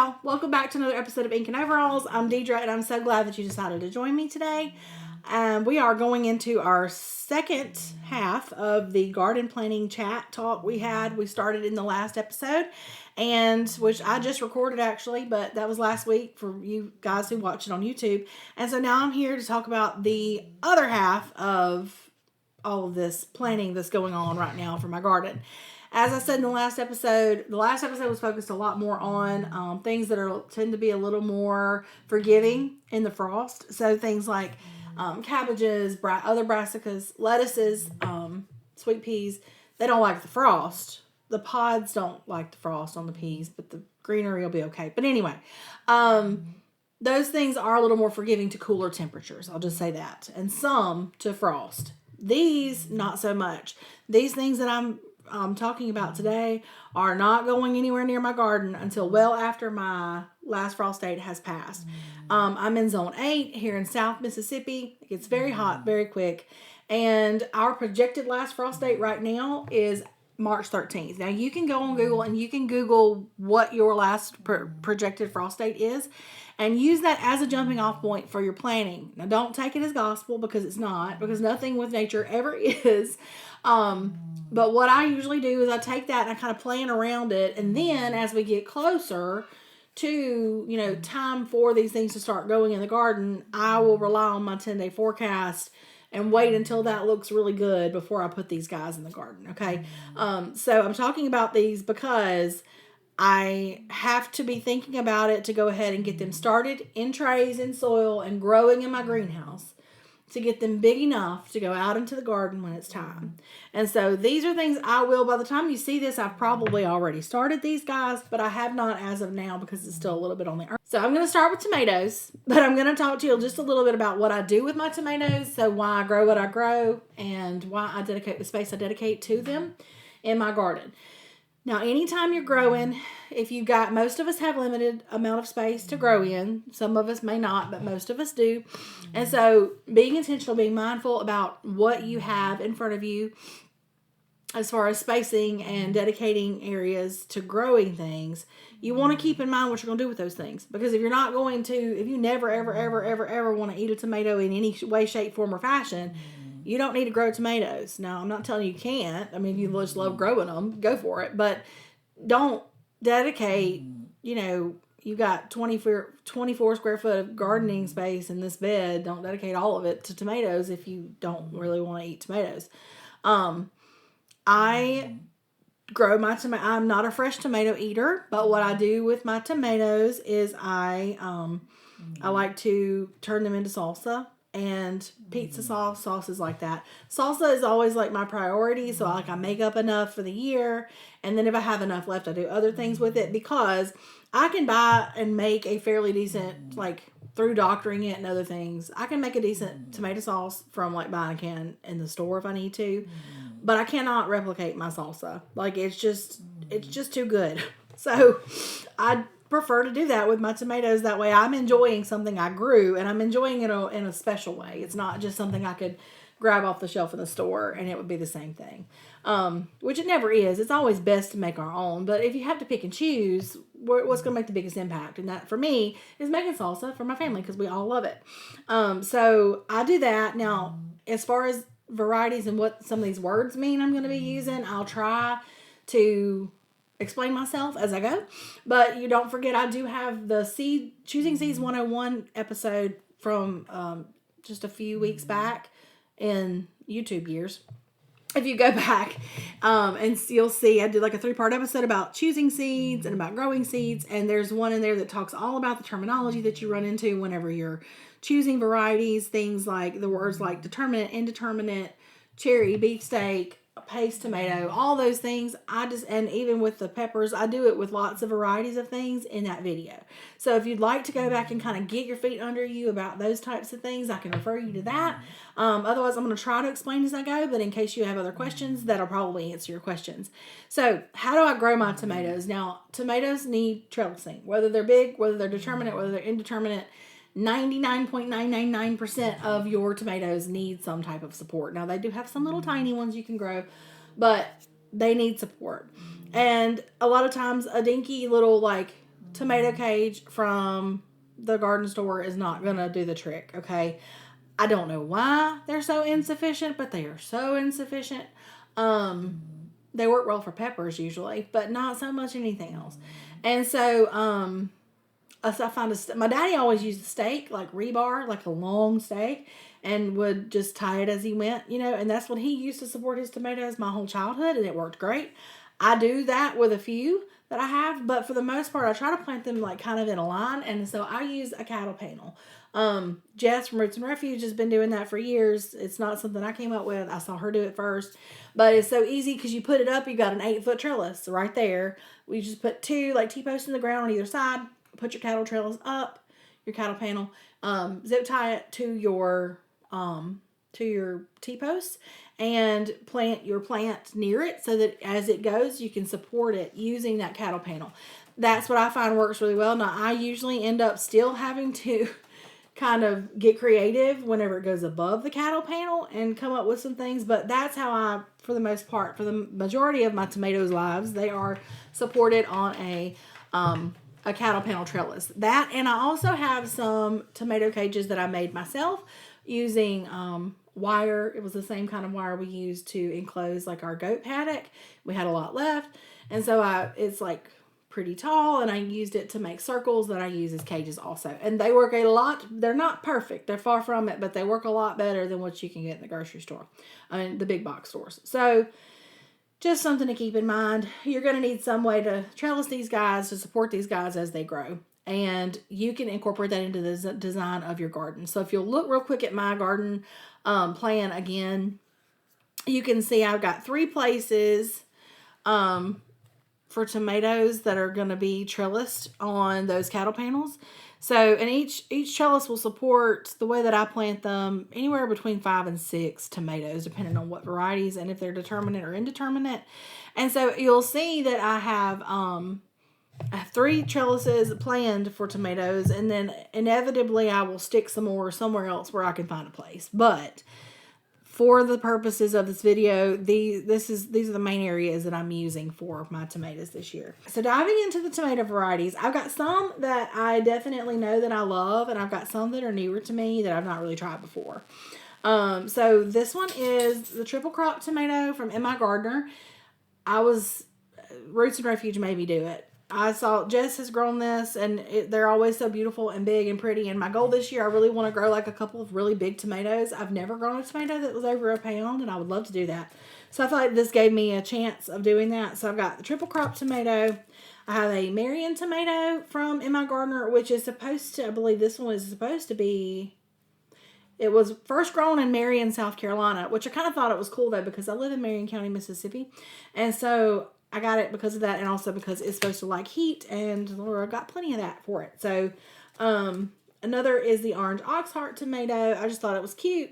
y'all, welcome back to another episode of Ink and Overalls. I'm Dedra and I'm so glad that you decided to join me today. We are going into our second half of the garden planting chat talk we started in the last episode, and which I just recorded actually, but that was last week for you guys who watch it on YouTube. And so now I'm here to talk about the other half of all of this planting that's going on right now for my garden. As I said in the last episode was focused a lot more on things that tend to be a little more forgiving in the frost. So things like cabbages, other brassicas, lettuces, sweet peas. They don't like the frost. The pods don't like the frost on the peas, but the greenery will be okay. But anyway, those things are a little more forgiving to cooler temperatures. I'll just say that. And some to frost. These, not so much. These things that I'm talking about today are not going anywhere near my garden until well after my last frost date has passed. I'm in zone 8 here in South Mississippi. It gets very hot very quick, and our projected last frost date right now is March 13th. Now you can go on Google and you can Google what your last projected frost date is and use that as a jumping off point for your planning. Now don't take it as gospel, because it's not, because nothing with nature ever is. But what I usually do is I take that and I kind of plan around it. And then as we get closer to, time for these things to start going in the garden, I will rely on my 10-day forecast and wait until that looks really good before I put these guys in the garden. Okay. So I'm talking about these because I have to be thinking about it to go ahead and get them started in trays in soil and growing in my greenhouse, to get them big enough to go out into the garden when it's time. And so these are things I will, by the time you see this, I've probably already started these guys, but I have not as of now because it's still a little bit on the earth. So I'm going to start with tomatoes, but I'm going to talk to you just a little bit about what I do with my tomatoes. So why I grow what I grow and why I dedicate the space I dedicate to them in my garden. Now, anytime you're growing, most of us have limited amount of space to grow in. Some of us may not, but most of us do. And so being intentional, being mindful about what you have in front of you as far as spacing and dedicating areas to growing things, you want to keep in mind what you're going to do with those things. Because if you never, ever want to eat a tomato in any way, shape, form, or fashion, you don't need to grow tomatoes. Now, I'm not telling you can't. I mean, if you just love growing them, go for it. But don't dedicate, you got 24 square foot of gardening space in this bed. Don't dedicate all of it to tomatoes if you don't really want to eat tomatoes. I grow my tomato. I'm not a fresh tomato eater, but what I do with my tomatoes is I like to turn them into salsa and pizza sauces like that. Salsa is always like my priority, so I make up enough for the year, and then if I have enough left, I do other things with it, because I can buy and make a fairly decent, through doctoring it and other things, I can make a decent tomato sauce from buying a can in the store if I need to, but I cannot replicate my salsa. It's just too good. So I prefer to do that with my tomatoes. That way I'm enjoying something I grew, and I'm enjoying it in a special way. It's not just something I could grab off the shelf in the store and it would be the same thing, which it never is. It's always best to make our own, but if you have to pick and choose what's going to make the biggest impact, and that for me is making salsa for my family because we all love it. So I do that. Now, as far as varieties and what some of these words mean I'm going to be using, I'll try to explain myself as I go, but you don't forget I do have the Choosing Seeds 101 episode from just a few weeks back in YouTube years. If you go back and you'll see I did a 3-part episode about choosing seeds and about growing seeds, and there's one in there that talks all about the terminology that you run into whenever you're choosing varieties, things like the words like determinate, indeterminate, cherry, beefsteak, paste tomato, all those things. And even with the peppers, I do it with lots of varieties of things in that video. So if you'd like to go back and kind of get your feet under you about those types of things, I can refer you to that. Otherwise, I'm going to try to explain as I go, but in case you have other questions, that'll probably answer your questions. So how do I grow my tomatoes? Now, tomatoes need trellising, whether they're big, whether they're determinate, whether they're indeterminate. 99.999% of your tomatoes need some type of support. Now, they do have some little tiny ones you can grow, but they need support. And a lot of times a dinky little tomato cage from the garden store is not going to do the trick, okay? I don't know why they're so insufficient, but they are so insufficient. They work well for peppers usually, but not so much anything else. And so, I found my daddy always used a stake, like rebar, like a long stake, and would just tie it as he went, and that's what he used to support his tomatoes my whole childhood, and it worked great. I do that with a few that I have, but for the most part, I try to plant them like kind of in a line, and so I use a cattle panel. Jess from Roots and Refuge has been doing that for years. It's not something I came up with. I saw her do it first, but it's so easy because you put it up, you got an 8-foot trellis right there. We just put 2 like T-posts in the ground on either side. Put your cattle trellis up, your cattle panel, zip tie it to your T-posts, and plant your plant near it so that as it goes, you can support it using that cattle panel. That's what I find works really well. Now, I usually end up still having to kind of get creative whenever it goes above the cattle panel and come up with some things, but that's how I, for the most part, for the majority of my tomatoes' lives, they are supported on a cattle panel trellis. That, and I also have some tomato cages that I made myself using wire. It was the same kind of wire we used to enclose like our goat paddock. We had a lot left, and so it's like pretty tall, and I used it to make circles that I use as cages also. And they work a lot. They're not perfect. They're far from it, but they work a lot better than what you can get in the grocery store. I mean, the big box stores. So just something to keep in mind. You're going to need some way to trellis these guys, to support these guys as they grow. And you can incorporate that into the design of your garden. So if you'll look real quick at my garden plan again, you can see I've got 3 places for tomatoes that are going to be trellised on those cattle panels. So, and each trellis will support, the way that I plant them, anywhere between 5 and 6 tomatoes, depending on what varieties and if they're determinate or indeterminate. And so you'll see that I have 3 trellises planned for tomatoes, and then inevitably I will stick some more somewhere else where I can find a place. But for the purposes of this video, these are the main areas that I'm using for my tomatoes this year. So diving into the tomato varieties, I've got some that I definitely know that I love, and I've got some that are newer to me that I've not really tried before. So this one is the triple crop tomato from M.I. Gardner. Roots and Refuge made me do it. I saw Jess has grown this, and they're always so beautiful and big and pretty. And my goal this year, I really want to grow like a couple of really big tomatoes. I've never grown a tomato that was over a pound, and I would love to do that. So I feel like this gave me a chance of doing that. So I've got the triple crop tomato. I have a Marion tomato from M.I. Gardner, which is supposed to, I believe this one is supposed to be, it was first grown in Marion, South Carolina, which I kind of thought it was cool though, because I live in Marion County, Mississippi. And so I got it because of that, and also because it's supposed to like heat, and Laura got plenty of that for it. So, another is the orange oxheart tomato. I just thought it was cute,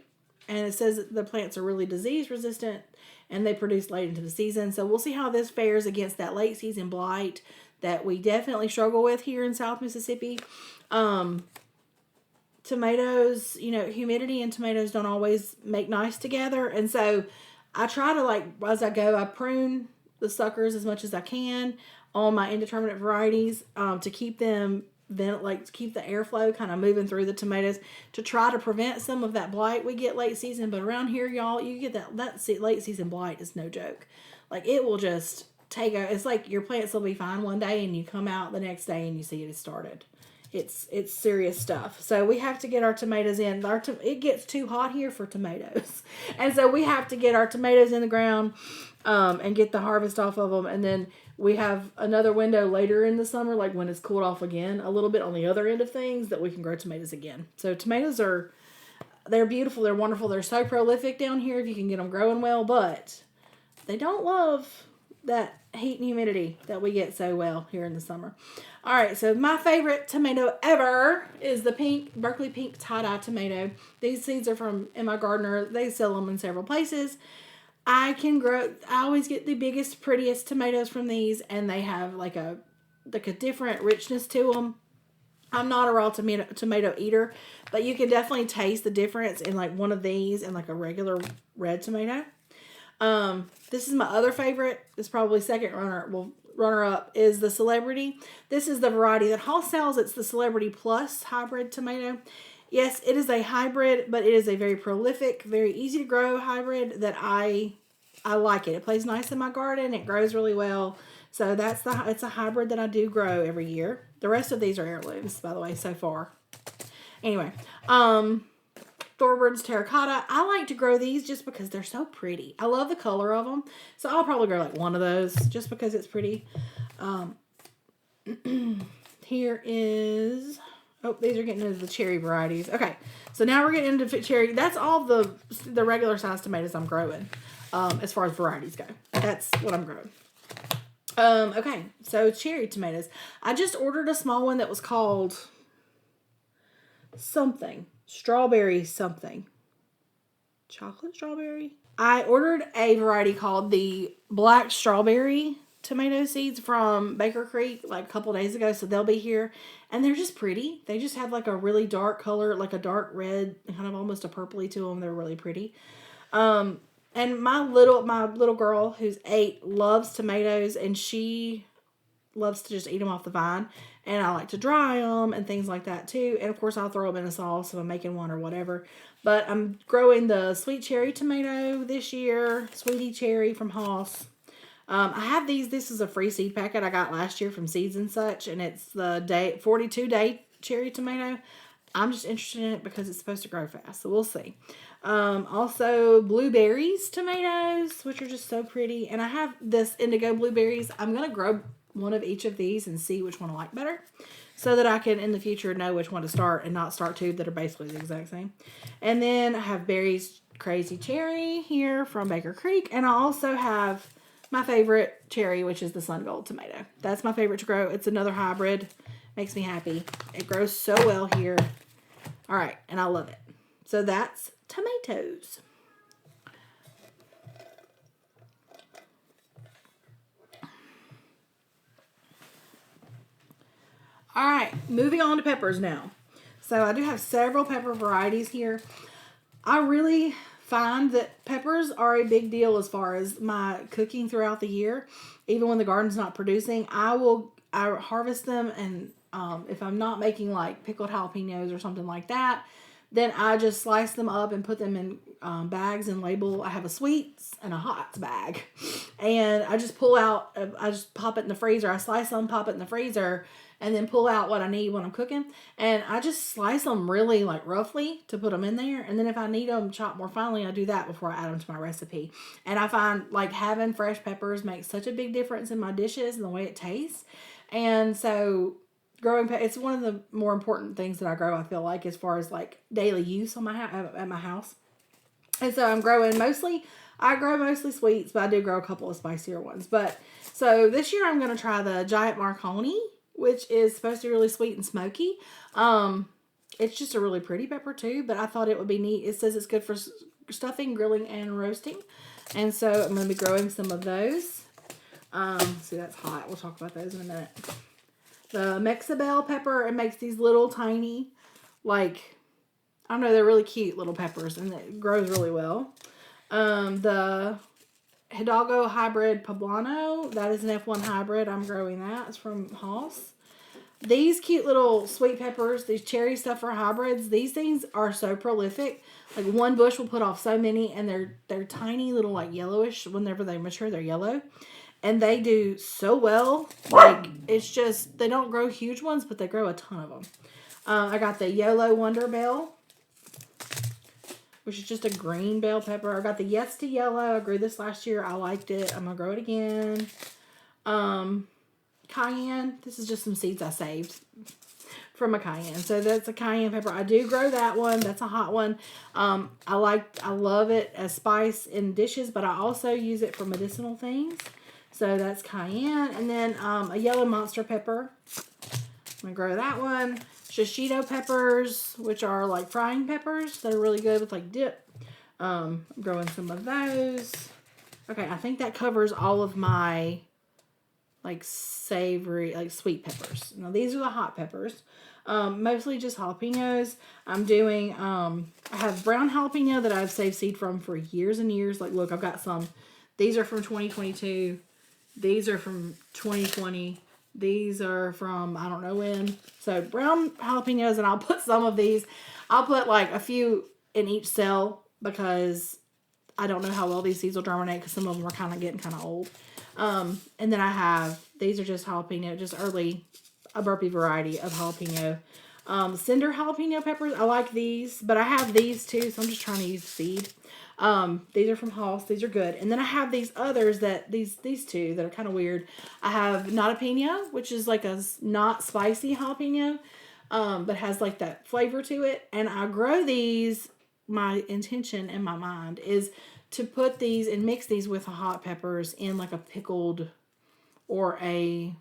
and it says that the plants are really disease resistant, and they produce late into the season. So we'll see how this fares against that late season blight that we definitely struggle with here in South Mississippi. Tomatoes, humidity and tomatoes don't always make nice together, and so I try to, as I go, I prune the suckers as much as I can on my indeterminate varieties to keep them to keep the airflow kind of moving through the tomatoes to try to prevent some of that blight we get late season. But around here, y'all, you get that late season blight is no joke. Like, it will just it's like your plants will be fine one day and you come out the next day and you see it has started. It's serious stuff. So we have to get our tomatoes in. It gets too hot here for tomatoes. And so we have to get our tomatoes in the ground and get the harvest off of them. And then we have another window later in the summer, like when it's cooled off again, a little bit on the other end of things, that we can grow tomatoes again. So tomatoes they're beautiful. They're wonderful. They're so prolific down here if you can get them growing well, but they don't love that heat and humidity that we get so well here in the summer. All right, so my favorite tomato ever is the Berkeley pink tie-dye tomato. These seeds are from M.I. Gardner. They sell them in several places. I always get the biggest, prettiest tomatoes from these, and they have like a different richness to them. I'm not a raw tomato eater, but you can definitely taste the difference in like one of these and like a regular red tomato. This is my other favorite. It's probably second runner. Well, runner-up is the Celebrity. This is the variety that Hall sells. It's the Celebrity Plus hybrid tomato. Yes, it is a hybrid, but it is a very prolific, very easy to grow hybrid that I like it. It plays nice in my garden. It grows really well. So it's a hybrid that I do grow every year. The rest of these are heirlooms, by the way, so far. Anyway, Thorburns Terracotta. I like to grow these just because they're so pretty. I love the color of them. So I'll probably grow like one of those just because it's pretty. Here is... Oh, these are getting into the cherry varieties. Okay, so now we're getting into cherry. That's all the regular size tomatoes I'm growing as far as varieties go. That's what I'm growing. Okay, so cherry tomatoes. I just ordered a small one that was called something. Strawberry something. Chocolate strawberry? I ordered a variety called the Black Strawberry tomato seeds from Baker Creek like a couple days ago, so they'll be here. And they're just pretty. They just have like a really dark color, like a dark red, kind of almost a purpley to them. They're really pretty. And my little girl who's 8 loves tomatoes, and she loves to just eat them off the vine. And I like to dry them and things like that too. And of course I'll throw them in a sauce if I'm making one or whatever. But I'm growing the sweet cherry tomato this year. Sweetie cherry from Haas. I have these. This is a free seed packet I got last year from Seeds and Such. And it's the 42-day cherry tomato. I'm just interested in it because it's supposed to grow fast. So we'll see. Also blueberries tomatoes, which are just so pretty. And I have this indigo blueberries. I'm going to grow one of each of these and see which one I like better, so that I can in the future know which one to start and not start two that are basically the exact same. And then I have Berry's Crazy Cherry here from Baker Creek. And I also have my favorite cherry, which is the Sun Gold tomato. That's my favorite to grow. It's another hybrid. Makes me happy. It grows so well here. All right, and I love it. So that's tomatoes. All right, moving on to peppers now. So I do have several pepper varieties here. I really find that peppers are a big deal as far as my cooking throughout the year. Even when the garden's not producing, I harvest them, and if I'm not making like pickled jalapenos or something like that, then I just slice them up and put them in bags and label. I have a sweets and a hots bag, and I just pull out, I just pop it in the freezer. I slice them, pop it in the freezer, and then pull out what I need when I'm cooking. And I just slice them really like roughly to put them in there. And then if I need them chopped more finely, I do that before I add them to my recipe. And I find like having fresh peppers makes such a big difference in my dishes and the way it tastes. And so growing it's one of the more important things that I grow, I feel like, as far as like daily use on at my house. And so I grow mostly sweets, but I do grow a couple of spicier ones. But so this year I'm going to try the Giant Marconi, which is supposed to be really sweet and smoky. It's just a really pretty pepper too, but I thought it would be neat. It says it's good for stuffing, grilling, and roasting. And so I'm going to be growing some of those. See, that's hot. We'll talk about those in a minute. The Mexibel pepper, it makes these little tiny, like, I don't know, they're really cute little peppers, and it grows really well. The Hidalgo Hybrid Poblano, that is an F1 hybrid. I'm growing that. It's from Haas. These cute little sweet peppers, these cherry stuff are hybrids. These things are so prolific. Like one bush will put off so many, and they're tiny little like yellowish. Whenever they mature, they're yellow. And they do so well. Like, it's just, they don't grow huge ones, but they grow a ton of them. I got the Yellow Wonder Bell, which is just a green bell pepper. I got the Yes to Yellow. I grew this last year. I liked it. I'm going to grow it again. Cayenne. This is just some seeds I saved from a cayenne. So that's a cayenne pepper. I do grow that one. That's a hot one. I love it as spice in dishes, but I also use it for medicinal things. So that's cayenne. And then a yellow monster pepper. I'm going to grow that one. Shishito peppers, which are like frying peppers. They're really good with like dip. I'm growing some of those. Okay, I think that covers all of my like savory, like sweet peppers. Now these are the hot peppers. Mostly just jalapenos. I'm doing, I have brown jalapeno that I've saved seed from for years and years. Like, look, I've got some. These are from 2022. These are from 2020. These are from I don't know when. So brown jalapenos, and I'll put some of these. I'll put like a few in each cell because I don't know how well these seeds will germinate because some of them are kind of getting kind of old. And then I have, these are just jalapeno, just early, a burpee variety of jalapeno. Cinder jalapeno peppers, I like these, but I have these too, so I'm just trying to use the seed. These are from Hoss. These are good. And then I have these others that, these two that are kind of weird. I have jalapeno, which is like a not spicy jalapeno, but has like that flavor to it. And I grow these, my intention in my mind is to put these and mix these with the hot peppers in like a pickled or a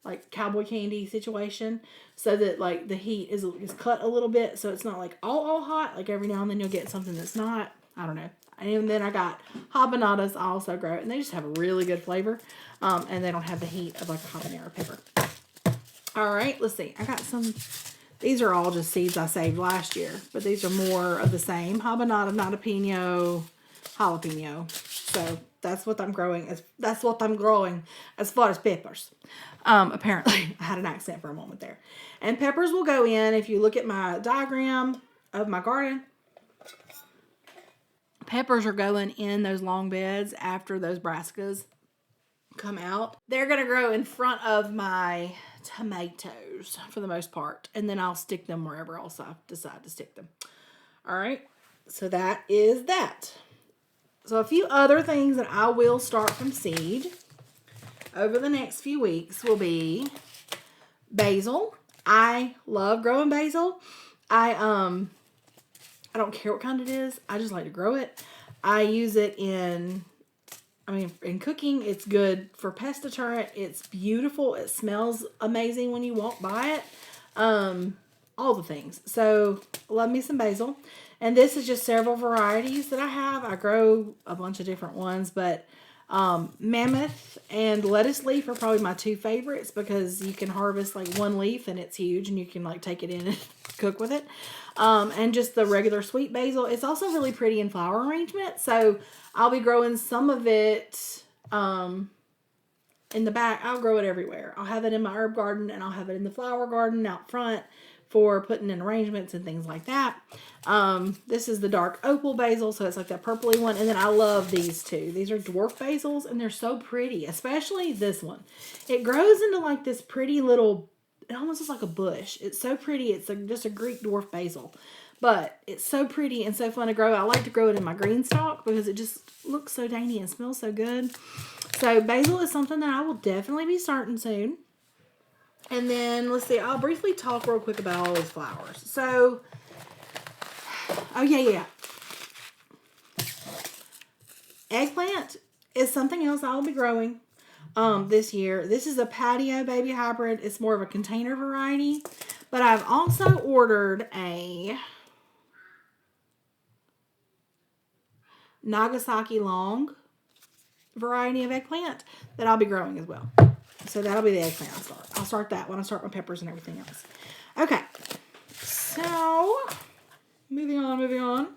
like cowboy candy situation, so that like the heat is cut a little bit, so it's not like all hot. Like every now and then you'll get something that's not. I don't know. And then I got habanadas I also grow, and they just have a really good flavor, and they don't have the heat of like a habanero pepper. All right, let's see. I got some. These are all just seeds I saved last year, but these are more of the same. Habanada, jalapeno, jalapeno. So that's what I'm growing. That's what I'm growing as far as peppers. Apparently, I had an accent for a moment there. And peppers will go in, if you look at my diagram of my garden, peppers are going in those long beds after those brassicas come out. They're going to grow in front of my tomatoes for the most part. And then I'll stick them wherever else I decide to stick them. All right. So that is that. So a few other things that I will start from seed over the next few weeks will be basil. I love growing basil. I don't care what kind it is. I just like to grow it. I use it in cooking. It's good for pest deterrent. It's beautiful. It smells amazing when you walk by it. All the things. So love me some basil. And this is just several varieties that I have. I grow a bunch of different ones, but mammoth and lettuce leaf are probably my two favorites because you can harvest like one leaf and it's huge and you can like take it in and cook with it. And just the regular sweet basil. It's also really pretty in flower arrangement. So I'll be growing some of it in the back. I'll grow it everywhere. I'll have it in my herb garden and I'll have it in the flower garden out front for putting in arrangements and things like that. This is the dark opal basil, so it's like that purpley one. And then I love these two. These are dwarf basils, and they're so pretty, especially this one. It grows into like this pretty little, it almost looks like a bush. It's so pretty. It's just a Greek dwarf basil. But it's so pretty and so fun to grow. I like to grow it in my green stock because it just looks so dainty and smells so good. So basil is something that I will definitely be starting soon. And then, let's see, I'll briefly talk real quick about all these flowers. So, oh yeah. Eggplant is something else I'll be growing this year. This is a patio baby hybrid. It's more of a container variety. But I've also ordered a Nagasaki long variety of eggplant that I'll be growing as well. So that'll be the eggplant I'll start. I'll start that when I start my peppers and everything else. Okay. So, moving on.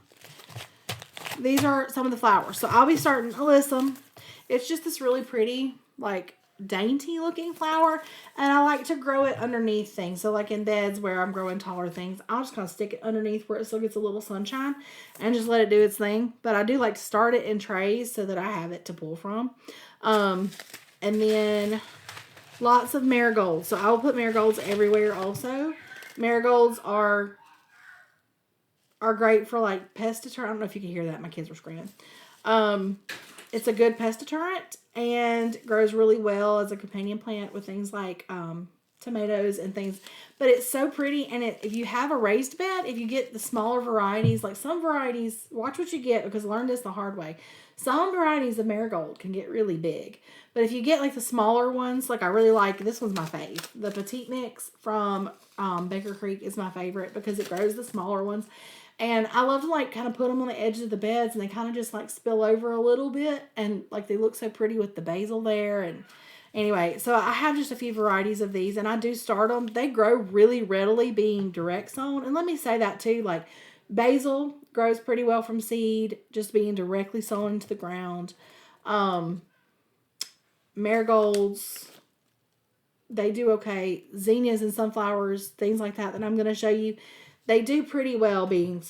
These are some of the flowers. So I'll be starting alyssum. It's just this really pretty, like, dainty looking flower. And I like to grow it underneath things. So like in beds where I'm growing taller things, I'll just kind of stick it underneath where it still gets a little sunshine and just let it do its thing. But I do like to start it in trays so that I have it to pull from. And then lots of marigolds. So I'll put marigolds everywhere also. Marigolds are great for like pest deterrent. I don't know if you can hear that. My kids were screaming. It's a good pest deterrent and grows really well as a companion plant with things like tomatoes and things. But it's so pretty. And if you have a raised bed, if you get the smaller varieties, like some varieties, watch what you get because I learned this the hard way. Some varieties of marigold can get really big. But if you get like the smaller ones, like I really like, this one's my fave. The Petite Mix from Baker Creek is my favorite because it grows the smaller ones. And I love to like kind of put them on the edges of the beds and they kind of just like spill over a little bit. And like they look so pretty with the basil there. And anyway, so I have just a few varieties of these and I do start them. They grow really readily being direct sown. And let me say that too, like basil grows pretty well from seed, just being directly sown into the ground. marigolds, they do okay. Zinnias and sunflowers, things like that I'm going to show you, they do pretty well being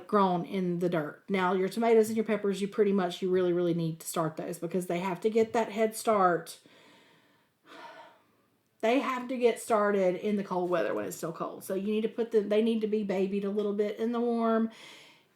grown in the dirt. Now your tomatoes and your peppers, you really, really need to start those because they have to get that head start. They have to get started in the cold weather when it's still cold. So you need to they need to be babied a little bit in the warm,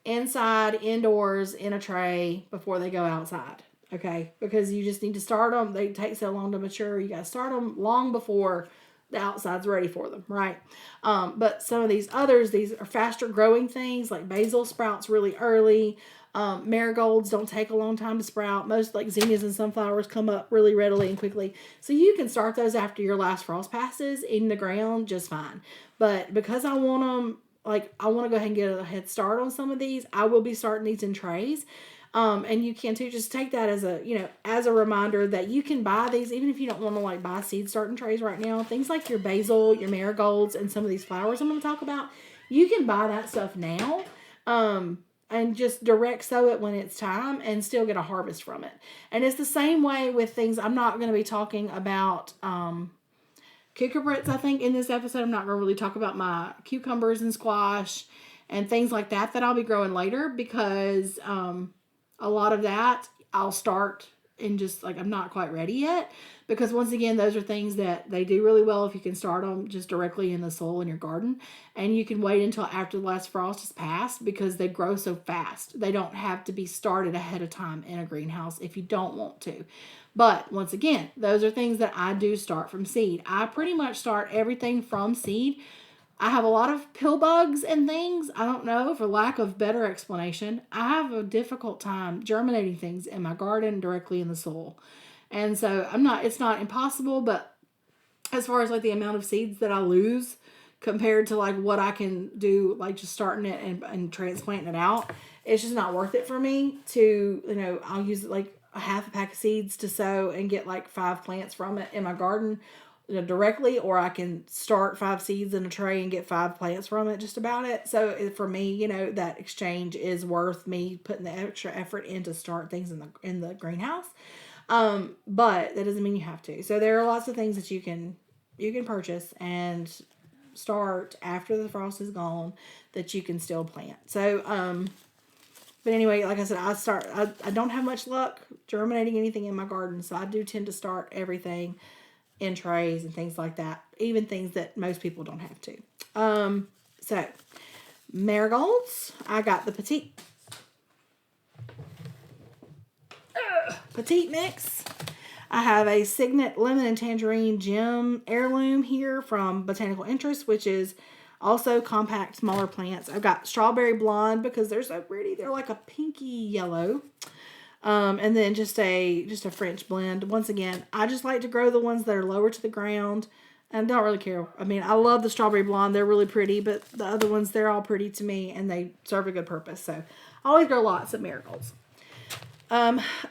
inside, indoors, in a tray before they go outside. Okay? Because you just need to start them. They take so long to mature. You got to start them long before the outside's ready for them, right? But some of these others, these are faster growing things, like basil sprouts really early. Marigolds don't take a long time to sprout. Most like zinnias and sunflowers come up really readily and quickly. So you can start those after your last frost passes in the ground just fine. But because I want them, I want to go ahead and get a head start on some of these, I will be starting these in trays. And you can too, just take that as a reminder that you can buy these, even if you don't want to buy seed starting trays right now. Things like your basil, your marigolds, and some of these flowers I'm going to talk about, you can buy that stuff now. And just direct sow it when it's time and still get a harvest from it. And it's the same way with things. I'm not going to be talking about cucurbits, I think, in this episode. I'm not going to really talk about my cucumbers and squash and things like that I'll be growing later because a lot of that I'll start in just I'm not quite ready yet. Because once again, those are things that they do really well if you can start them just directly in the soil in your garden. And you can wait until after the last frost has passed because they grow so fast. They don't have to be started ahead of time in a greenhouse if you don't want to. But once again, those are things that I do start from seed. I pretty much start everything from seed. I have a lot of pill bugs and things. I don't know, for lack of better explanation. I have a difficult time germinating things in my garden directly in the soil. And so it's not impossible, but as far as the amount of seeds that I lose compared to what I can do, just starting it and transplanting it out, it's just not worth it for me to, I'll use a half a pack of seeds to sow and get 5 plants from it in my garden directly, or I can start 5 seeds in a tray and get 5 plants from it, just about it. So for me, that exchange is worth me putting the extra effort in to start things in the greenhouse. But that doesn't mean you have to. So there are lots of things that you can purchase and start after the frost is gone that you can still plant. So, but anyway, like I said, I don't have much luck germinating anything in my garden. So I do tend to start everything in trays and things like that. Even things that most people don't have to. So marigolds, I got the petite mix. I have a Signet Lemon and Tangerine Gem Heirloom here from Botanical Interest, which is also compact, smaller plants. I've got Strawberry Blonde because they're so pretty. They're like a pinky yellow. And then just a French blend. Once again, I just like to grow the ones that are lower to the ground and don't really care. I mean, I love the Strawberry Blonde. They're really pretty, but the other ones, they're all pretty to me and they serve a good purpose. So I always grow lots of marigolds.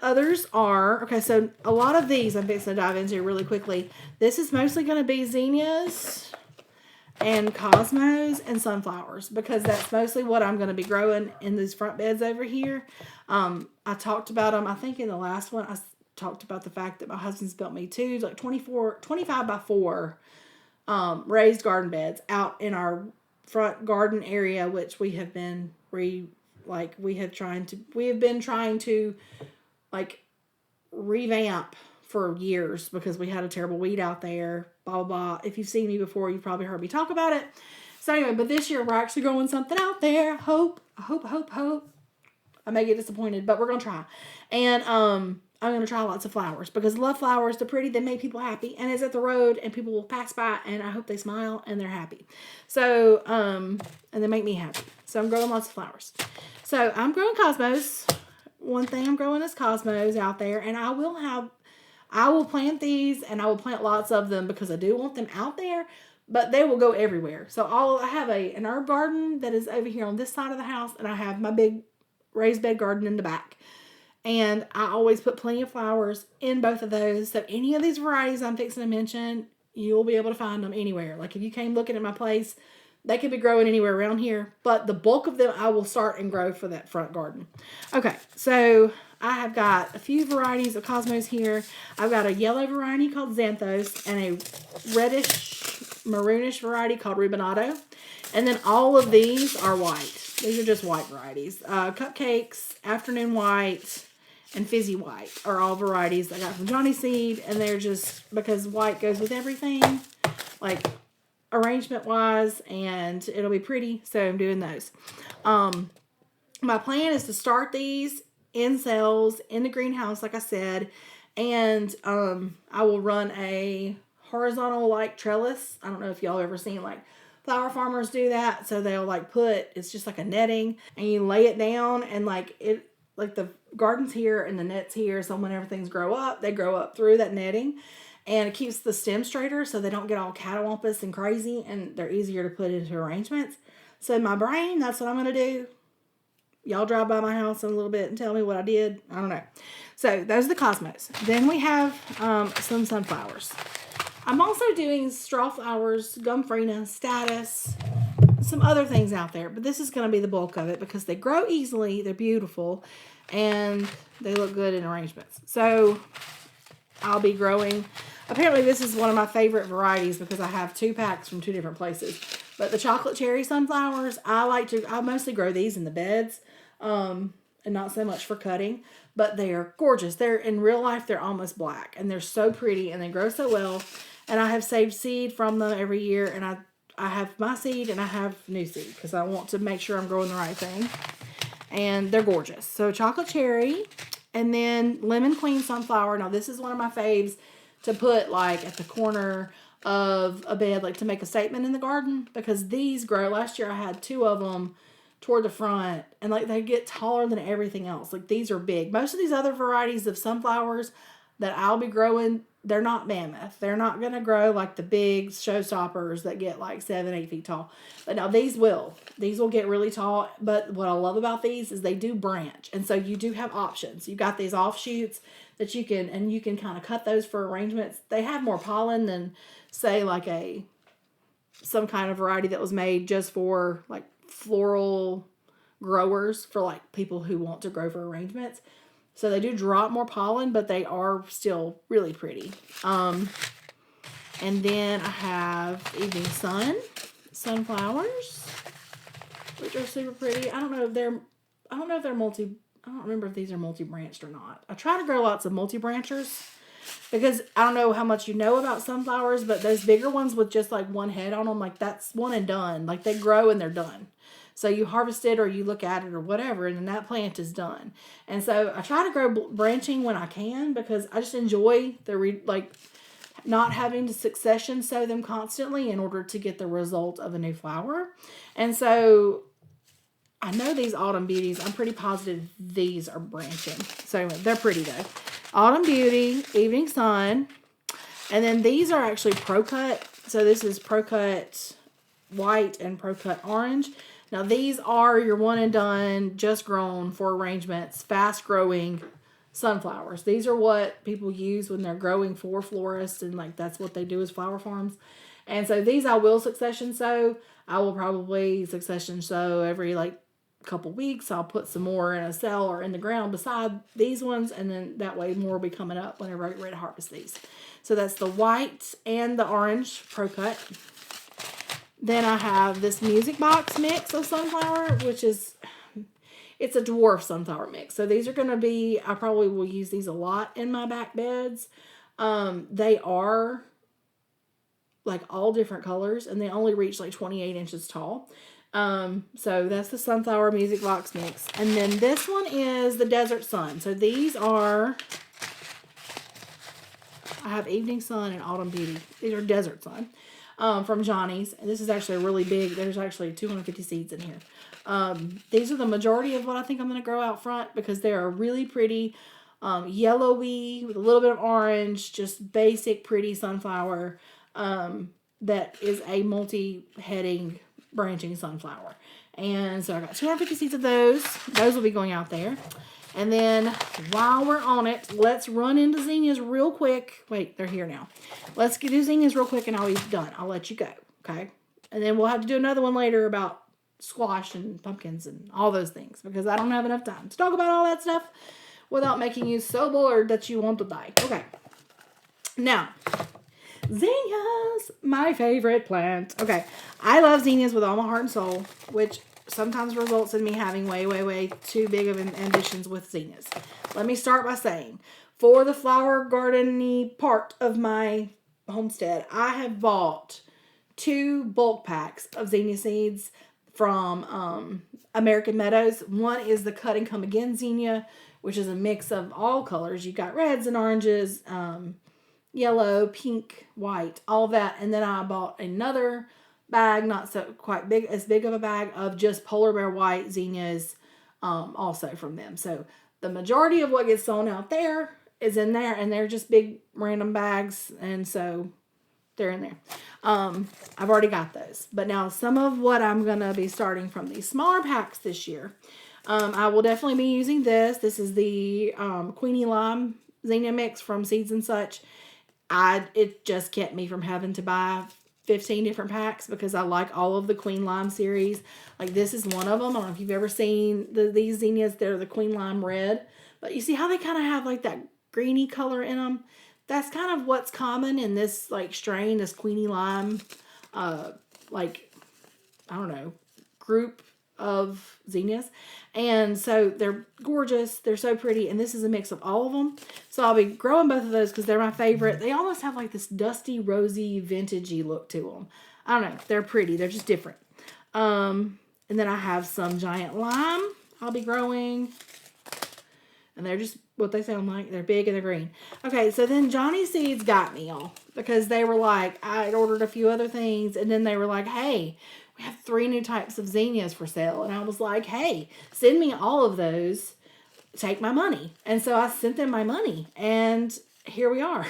Others are, okay, so a lot of these I'm fixing to dive into really quickly. This is mostly going to be zinnias and cosmos and sunflowers because that's mostly what I'm going to be growing in these front beds over here. I talked about them, I think in the last one, I talked about the fact that my husband's built me 25 by 4 raised garden beds out in our front garden area, which we have been we have been trying to revamp for years because we had a terrible weed out there, blah, blah, blah. If you've seen me before, you've probably heard me talk about it. So anyway, but this year we're actually growing something out there. Hope. I may get disappointed, but we're going to try. And I'm going to try lots of flowers because I love flowers. They're pretty. They make people happy. And it's at the road and people will pass by and I hope they smile and they're happy. So, and they make me happy. So I'm growing lots of flowers. So I'm growing cosmos. One thing I'm growing is cosmos out there. And I will plant these and I will plant lots of them because I do want them out there. But they will go everywhere. So I have an herb garden that is over here on this side of the house. And I have my big raised bed garden in the back. And I always put plenty of flowers in both of those. So any of these varieties I'm fixing to mention, you'll be able to find them anywhere. Like if you came looking at my place, they could be growing anywhere around here. But the bulk of them I will start and grow for that front garden. Okay, so I have got a few varieties of cosmos here. I've got a yellow variety called Xanthos and a reddish, maroonish variety called Rubinato. And then all of these are white. These are just white varieties. Cupcakes, Afternoon White, and Fizzy White are all varieties I got from Johnny Seed. And they're just, because white goes with everything, like arrangement wise, and it'll be pretty. So I'm doing those. My plan is to start these in cells in the greenhouse, like I said, and I will run a horizontal like trellis. I don't know if y'all ever seen like flower farmers do that. So they'll like it's just like a netting, and you lay it down, and like the garden's here and the net's here. So whenever things grow up, they grow up through that netting, and it keeps the stem straighter so they don't get all catawampus and crazy, and they're easier to put into arrangements. So in my brain, that's what I'm going to do. Y'all drive by my house in a little bit and tell me what I did. I don't know. So those are the cosmos. Then we have some sunflowers. I'm also doing straw flowers, Gumfrina, Status, some other things out there. But this is going to be the bulk of it because they grow easily, they're beautiful, and they look good in arrangements. So I'll be growing. Apparently this is one of my favorite varieties because I have 2 packs from 2 different places. But the chocolate cherry sunflowers, I mostly grow these in the beds, and not so much for cutting, but they are gorgeous. In real life, they're almost black, and they're so pretty, and they grow so well. And I have saved seed from them every year, and I have my seed and I have new seed because I want to make sure I'm growing the right thing. And they're gorgeous. So chocolate cherry, and then lemon queen sunflower. Now this is one of my faves to put like at the corner of a bed, like to make a statement in the garden, because these grow. Last year I had 2 of them toward the front, and like they get taller than everything else. Like these are big. Most of these other varieties of sunflowers that I'll be growing, they're not mammoth. They're not going to grow like the big showstoppers that get like 7-8 feet tall. But now these will get really tall. But what I love about these is they do branch, and so you do have options. You got these offshoots that you can kind of cut those for arrangements. They have more pollen than say like some kind of variety that was made just for like floral growers, for like people who want to grow for arrangements. So they do drop more pollen, but they are still really pretty. And then I have Evening Sun sunflowers, which are super pretty. I don't remember if these are multi-branched or not. I try to grow lots of multi-branchers because I don't know how much you know about sunflowers, but those bigger ones with just like one head on them, like that's one and done. Like they grow and they're done. So you harvest it or you look at it or whatever, and then that plant is done. And so I try to grow branching when I can because I just enjoy not having to succession sow them constantly in order to get the result of a new flower. And so I know these Autumn Beauties, I'm pretty positive these are branching. So anyway, they're pretty though. Autumn Beauty, Evening Sun, and then these are actually Pro Cut. So this is Pro Cut White and Pro Cut Orange. Now these are your one and done, just grown for arrangements, fast growing sunflowers. These are what people use when they're growing for florists, and like that's what they do as flower farms. And so these I will succession sow. I will probably succession sow every like couple weeks. I'll put some more in a cell or in the ground beside these ones, and then that way more will be coming up whenever I get ready to harvest these. So that's the white and the orange Pro Cut. Then I have this music box mix of sunflower, which is, it's a dwarf sunflower mix. So these are going to be, I probably will use these a lot in my back beds. They are like all different colors, and they only reach like 28 inches tall. So that's the sunflower music box mix. And then this one is the Desert Sun. So these are, I have Evening Sun and Autumn Beauty. These are Desert Sun. From Johnny's. And this is actually a really big, there's actually 250 seeds in here. These are the majority of what I think I'm going to grow out front because they are really pretty, yellowy with a little bit of orange, just basic pretty sunflower, that is a multi-heading branching sunflower. And so I got 250 seeds of those. Those will be going out there. And then while we're on it, let's run into zinnias real quick. Wait, they're here now. Let's do zinnias real quick and I'll be done. I'll let you go, okay? And then we'll have to do another one later about squash and pumpkins and all those things because I don't have enough time to talk about all that stuff without making you so bored that you want to die. Okay. Now, zinnias, my favorite plant. Okay, I love zinnias with all my heart and soul, which sometimes results in me having way too big of ambitions with zinnias. Let me start by saying, for the flower garden-y part of my homestead, I have bought 2 bulk packs of zinnia seeds from American Meadows. One is the Cut and Come Again zinnia, which is a mix of all colors. You've got reds and oranges, yellow, pink, white, all that. And then I bought another bag, not so quite big, as big of a bag of just polar bear white zinnias, also from them. So the majority of what gets sown out there is in there, and they're just big random bags, and so they're in there. I've already got those. But now some of what I'm going to be starting from these smaller packs this year, I will definitely be using this. This is the Queenie Lime zinnia mix from Seeds and Such. It just kept me from having to buy 15 different packs because I like all of the Queen Lime series. Like, this is one of them. I don't know if you've ever seen these zinnias. They're the Queen Lime Red. But you see how they kind of have like that greeny color in them? That's kind of what's common in this like strain, this Queenie Lime, like, I don't know, group of zinnias. And so they're gorgeous. They're so pretty. And this is a mix of all of them. So I'll be growing both of those because they're my favorite. They almost have like this dusty, rosy, vintagey look to them. I don't know. They're pretty. They're just different. And then I have some giant lime I'll be growing. And they're just what they sound like. They're big and they're green. Okay, so then Johnny Seeds got me, y'all. Because they were like, I had ordered a few other things. And then they were like, hey, we have 3 new types of zinnias for sale. And I was like, hey, send me all of those. Take my money. And so I sent them my money. And here we are.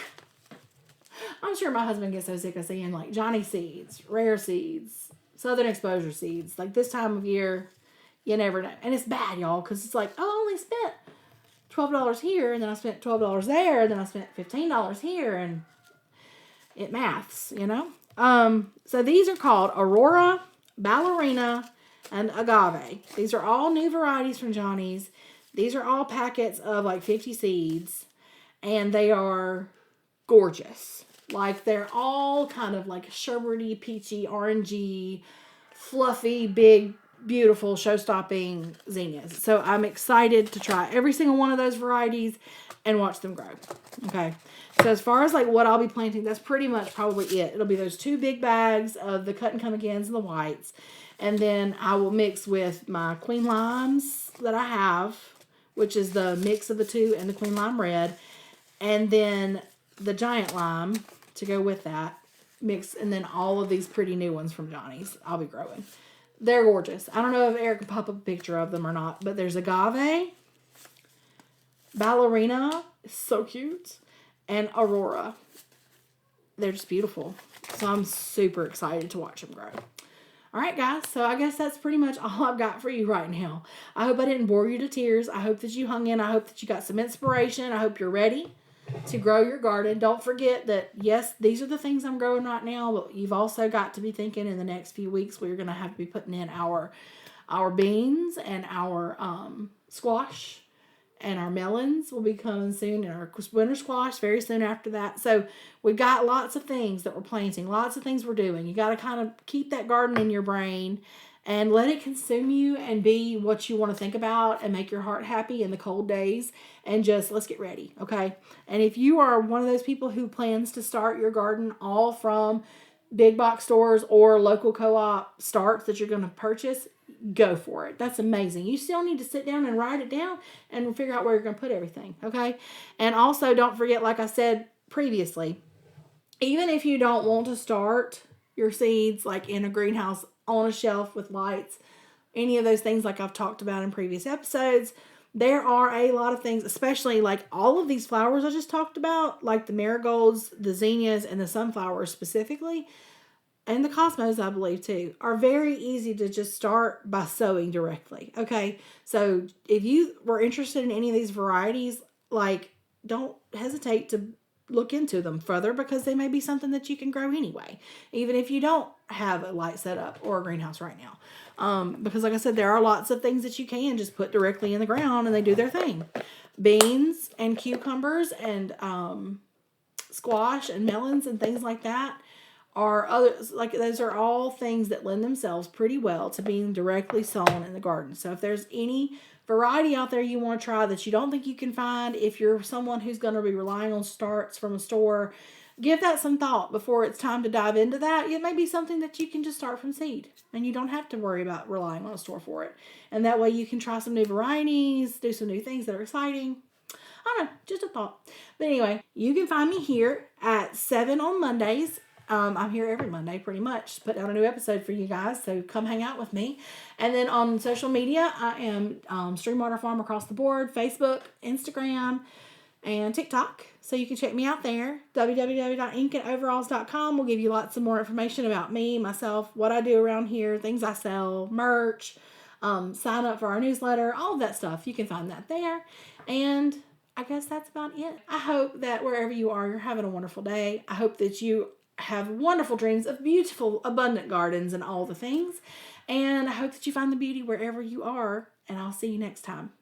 I'm sure my husband gets so sick of seeing like Johnny Seeds, Rare Seeds, Southern Exposure Seeds. Like this time of year, you never know. And it's bad, y'all, because it's like, oh, I only spent $12 here, and then I spent $12 there, and then I spent $15 here, and it maths, you know? So these are called Aurora, Ballerina, and Agave. These are all new varieties from Johnny's. These are all packets of like 50 seeds, and they are gorgeous. Like, they're all kind of like sherbety, peachy, orangey, fluffy, big, beautiful, show-stopping zinnias. So I'm excited to try every single one of those varieties and watch them grow. Okay. So as far as like what I'll be planting, that's pretty much probably it. It'll be those 2 big bags of the Cut and Come Agains and the whites. And then I will mix with my Queen Limes that I have, which is the mix of the 2 and the Queen Lime Red. And then the Giant Lime to go with that mix. And then all of these pretty new ones from Johnny's I'll be growing. They're gorgeous. I don't know if Eric can pop up a picture of them or not, but there's Agave, Ballerina, so cute, and Aurora. They're just beautiful. So I'm super excited to watch them grow. All right, guys. So I guess that's pretty much all I've got for you right now. I hope I didn't bore you to tears. I hope that you hung in. I hope that you got some inspiration. I hope you're ready to grow your garden. Don't forget that, yes, these are the things I'm growing right now, but you've also got to be thinking in the next few weeks we're going to have to be putting in our beans and our squash, and our melons will be coming soon, and our winter squash very soon after that. So we've got lots of things that we're planting, lots of things we're doing. You got to kind of keep that garden in your brain and let it consume you and be what you want to think about and make your heart happy in the cold days. And just, let's get ready, okay? And if you are one of those people who plans to start your garden all from big box stores or local co-op starts that you're going to purchase, go for it. That's amazing. You still need to sit down and write it down and figure out where you're going to put everything, okay? And also, don't forget, like I said previously, even if you don't want to start your seeds like in a greenhouse on a shelf with lights, any of those things like I've talked about in previous episodes, there are a lot of things, especially like all of these flowers I just talked about, like the marigolds, the zinnias, and the sunflowers specifically, and the cosmos, I believe too, are very easy to just start by sowing directly. Okay, so if you were interested in any of these varieties, like, don't hesitate to look into them further, because they may be something that you can grow anyway, even if you don't have a light setup or a greenhouse right now. Because like I said, there are lots of things that you can just put directly in the ground and they do their thing. Beans and cucumbers and squash and melons and things like that are others, like those are all things that lend themselves pretty well to being directly sown in the garden. So if there's any variety out there you want to try that you don't think you can find, if you're someone who's going to be relying on starts from a store, give that some thought before it's time to dive into that. It may be something that you can just start from seed, and you don't have to worry about relying on a store for it. And that way you can try some new varieties, do some new things that are exciting. I don't know, just a thought. But anyway, you can find me here at 7 on Mondays. I'm here every Monday pretty much, put out a new episode for you guys, so come hang out with me. And then on social media, I am Streamwater Farm across the board, Facebook, Instagram, and TikTok. So you can check me out there. www.inkandoveralls.com will give you lots of more information about me, myself, what I do around here, things I sell, merch, sign up for our newsletter, all of that stuff. You can find that there. And I guess that's about it. I hope that wherever you are, you're having a wonderful day. I hope that you have wonderful dreams of beautiful, abundant gardens and all the things. And I hope that you find the beauty wherever you are. And I'll see you next time.